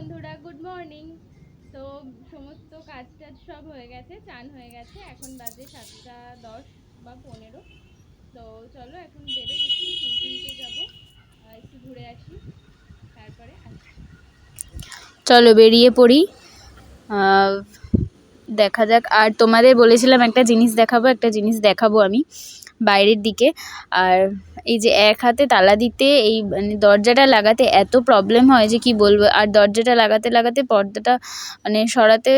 বন্ধুরা, good morning. তো সমস্ত কাজ টাজ সব হয়ে গেছে, চান হয়ে গেছে। এখন বাজে 7:10 বা 15। তো চলো এখন বেরোই, একটু ফুল তুলতে যাবো, একটু ঘুরে আসি, তারপরে আসছি। চলো বেরিয়ে পড়ি। দেখা যাক। আর তোমাদের বলেছিলাম একটা জিনিস দেখাবো আমি বাইরের দিকে। আর এই যে এক হাতে তালা দিতে, এই মানে দরজাটা লাগাতে এত প্রবলেম হয় যে কি বলবো। আর দরজাটা লাগাতে লাগাতে পর্দাটা মানে সরাতে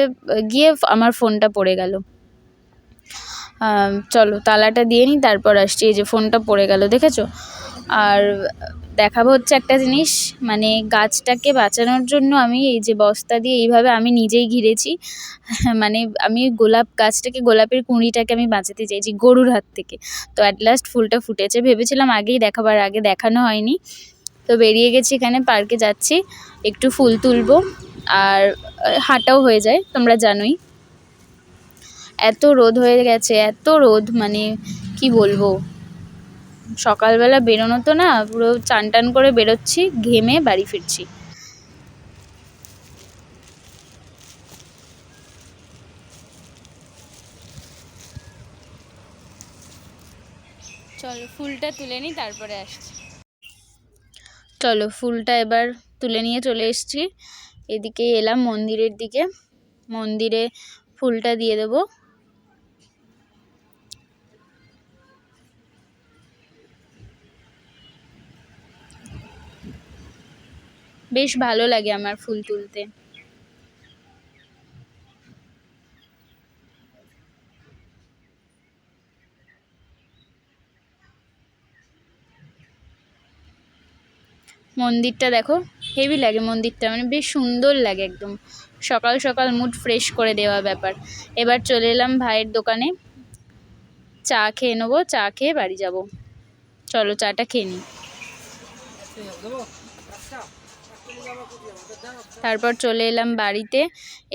গিয়ে আমার ফোনটা পড়ে গেল। চলো তালাটা দিয়ে নিই, তারপর আসছি। এই যে ফোনটা পড়ে গেল, দেখেছো? আর দেখাবো হচ্ছে একটা জিনিস, মানে গাছটাকে বাঁচানোর জন্য আমি এই যে বস্তা দিয়ে এইভাবে আমি নিজেই ঘিরেছি। মানে আমি গোলাপের কুঁড়িটাকে আমি বাঁচাতে চাইছি গরুর হাত থেকে। তো অ্যাট লাস্ট ফুলটা ফুটেছে, ভেবেছিলাম আগেই দেখাবার, আগে দেখানো হয়নি। তো বেরিয়ে গেছি, এখানে পার্কে যাচ্ছি, একটু ফুল তুলবো আর হাঁটাও হয়ে যায়, তোমরা জানোই। এত রোদ হয়ে গেছে, এত রোদ, মানে কি বলবো। সকালবেলা বেরোনো তো না, পুরো চান টান করে বেরোচ্ছি, ঘেমে বাড়ি ফিরছি। চলো ফুলটা তুলে নিই, তারপরে আসছি। চলো ফুলটা এবার তুলে নিয়ে চলে এসেছি। এদিকে এলাম মন্দিরের দিকে, মন্দিরে ফুলটা দিয়ে দেবো। বেশ ভালো লাগে আমার ফুল তুলতে। মন্দিরটা দেখো, হেভি লাগে মন্দিরটা, মানে বেশ সুন্দর লাগে একদম। সকাল সকাল মুড ফ্রেশ করে দেওয়া ব্যাপার। এবার চলে এলাম ভাইয়ের দোকানে, চা খেয়ে নেবো, চা খেয়ে বাড়ি যাব। চলো চাটা খেয়ে নিই। তারপর চলে এলাম বাড়িতে,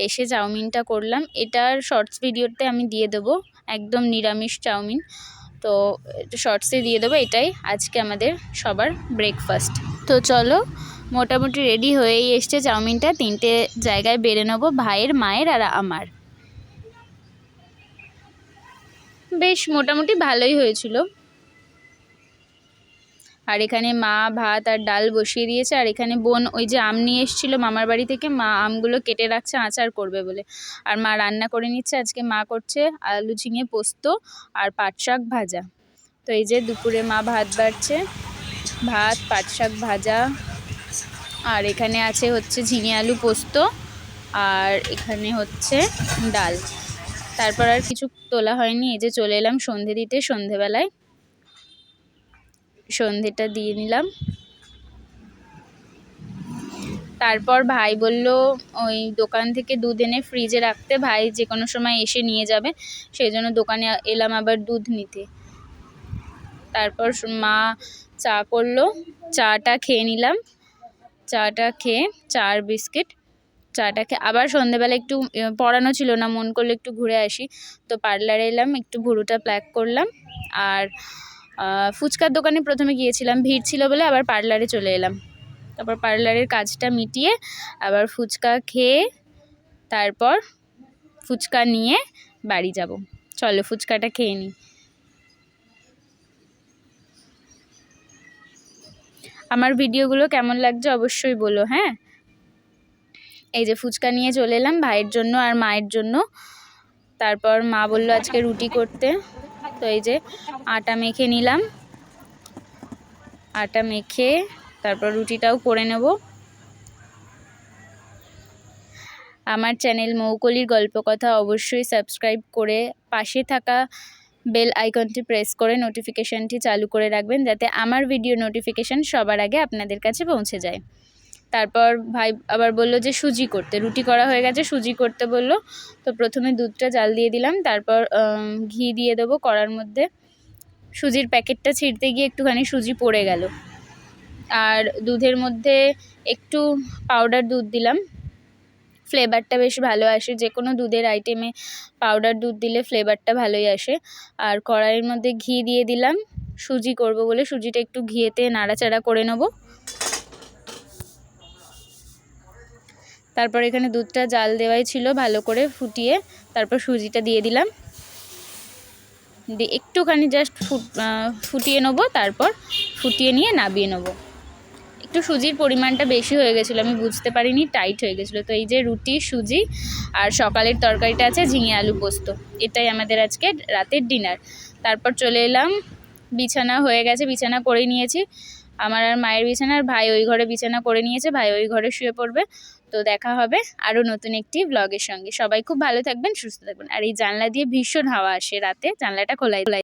এসে চাউমিনটা করলাম। এটার শর্টস ভিডিওতে আমি দিয়ে দেবো, একদম নিরামিষ চাউমিন। তো শর্টসে দিয়ে দেবো। এটাই আজকে আমাদের সবার ব্রেকফাস্ট। তো চলো, মোটামুটি রেডি হয়েই এসছে চাউমিনটা। 3টে জায়গায় বেড়ে নেবো, ভাইয়ের, মায়ের আর আমার। বেশ মোটামুটি ভালোই হয়েছিল। আর এখানে মা ভাত আর ডাল বসিয়ে দিয়েছে। আর এখানে বোন ওই যে আম নিয়ে এসেছিলো মামার বাড়ি থেকে, মা আমগুলো কেটে রাখছে আচার করবে বলে। আর মা রান্না করে নিচ্ছে, আজকে মা করছে আলু ঝিঙে পোস্ত আর পাট শাক ভাজা। তো এই যে দুপুরে মা ভাত বাড়ছে, ভাত, পাট শাক ভাজা, আর এখানে আছে হচ্ছে ঝিঙে আলু পোস্ত, আর এখানে হচ্ছে ডাল। তারপর আর কিছু তোলা হয়নি। এই যে চলে এলাম সন্ধে দিতে, সন্ধেবেলায় সন্ধেটা দিয়ে নিলাম। তারপর ভাই বলল ওই দোকান থেকে দুধ এনে ফ্রিজে রাখতে, ভাই যে কোনো সময় এসে নিয়ে যাবে, সেই জন্য দোকানে এলাম আবার দুধ নিতে। তারপর মা চা করলো, চাটা খেয়ে নিলাম। চাটা খেয়ে, চা আর বিস্কিট, চাটা খেয়ে আবার সন্ধেবেলা একটু পড়ানো ছিল না, মন করলো একটু ঘুরে আসি। তো পার্লারে এলাম, একটু ভুরুটা প্ল্যাক করলাম। আর ফুচকার দোকানে প্রথমে গিয়েছিলাম, ভিড় ছিল বলে আবার পার্লারে চলে এলাম। তারপর পার্লারের কাজটা মিটিয়ে আবার ফুচকা খেয়ে, তারপর ফুচকা নিয়ে বাড়ি যাব। চলো ফুচকাটা খেয়ে নিই। আমার ভিডিওগুলো কেমন লাগছে অবশ্যই বলো, হ্যাঁ। এই যে ফুচকা নিয়ে চলে এলাম ভাইয়ের জন্য আর মায়ের জন্য। তারপর মা বললো আজকে রুটি করতে। তো এই যে আটা মেখে নিলাম, আটা মেখে তারপর রুটিটাও করে নেব। আমার চ্যানেল মৌকলির গল্পকথা অবশ্যই সাবস্ক্রাইব করে পাশে থাকা বেল আইকনটি প্রেস করে নোটিফিকেশানটি চালু করে রাখবেন, যাতে আমার ভিডিও নোটিফিকেশান সবার আগে আপনাদের কাছে পৌঁছে যায়। তারপর ভাই আবার বললো যে সুজি করতে, রুটি করা হয়ে গেছে, সুজি করতে বললো। তো প্রথমে দুধটা জাল দিয়ে দিলাম, তারপর ঘি দিয়ে দেবো কড়ার মধ্যে। সুজির প্যাকেটটা ছিঁড়তে গিয়ে একটুখানি সুজি পড়ে গেল। আর দুধের মধ্যে একটু পাউডার দুধ দিলাম, ফ্লেভারটা বেশ ভালো আসে। যে কোনো দুধের আইটেমে পাউডার দুধ দিলে ফ্লেভারটা ভালোই আসে। আর কড়াইয়ের মধ্যে ঘি দিয়ে দিলাম, সুজি করব বলে সুজিটা একটু ঘিয়েতে নাড়াচাড়া করে নেব। তারপর এখানে দুধটা জাল দেওয়াই ছিল, ভালো করে ফুটিয়ে তারপর সুজিটা দিয়ে দিলাম, দিয়ে একটুখানি জাস্ট ফুটিয়ে নেবো, তারপর ফুটিয়ে নিয়ে নামিয়ে নেবো। একটু সুজির পরিমাণটা বেশি হয়ে গেছিলো, আমি বুঝতে পারিনি, টাইট হয়ে গেছিলো। তো এই যে রুটি, সুজি আর সকালের তরকারিটা আছে ঝিঙে আলু পোস্ত, এটাই আমাদের আজকে রাতের ডিনার। তারপর চলে এলাম, বিছানা হয়ে গেছে, বিছানা করে নিয়েছি, আমার আর মায়ের বিছানা, আর ভাই ওই ঘরে বিছানা করে নিয়েছে, ভাই ওই ঘরে শুয়ে পড়বে। তো দেখা হবে আরও নতুন একটি ব্লগের সঙ্গে। সবাই খুব ভালো থাকবেন, সুস্থ থাকবেন। আর এই জানলা দিয়ে ভীষণ হাওয়া আসে রাতে, জানলাটা খোলাই।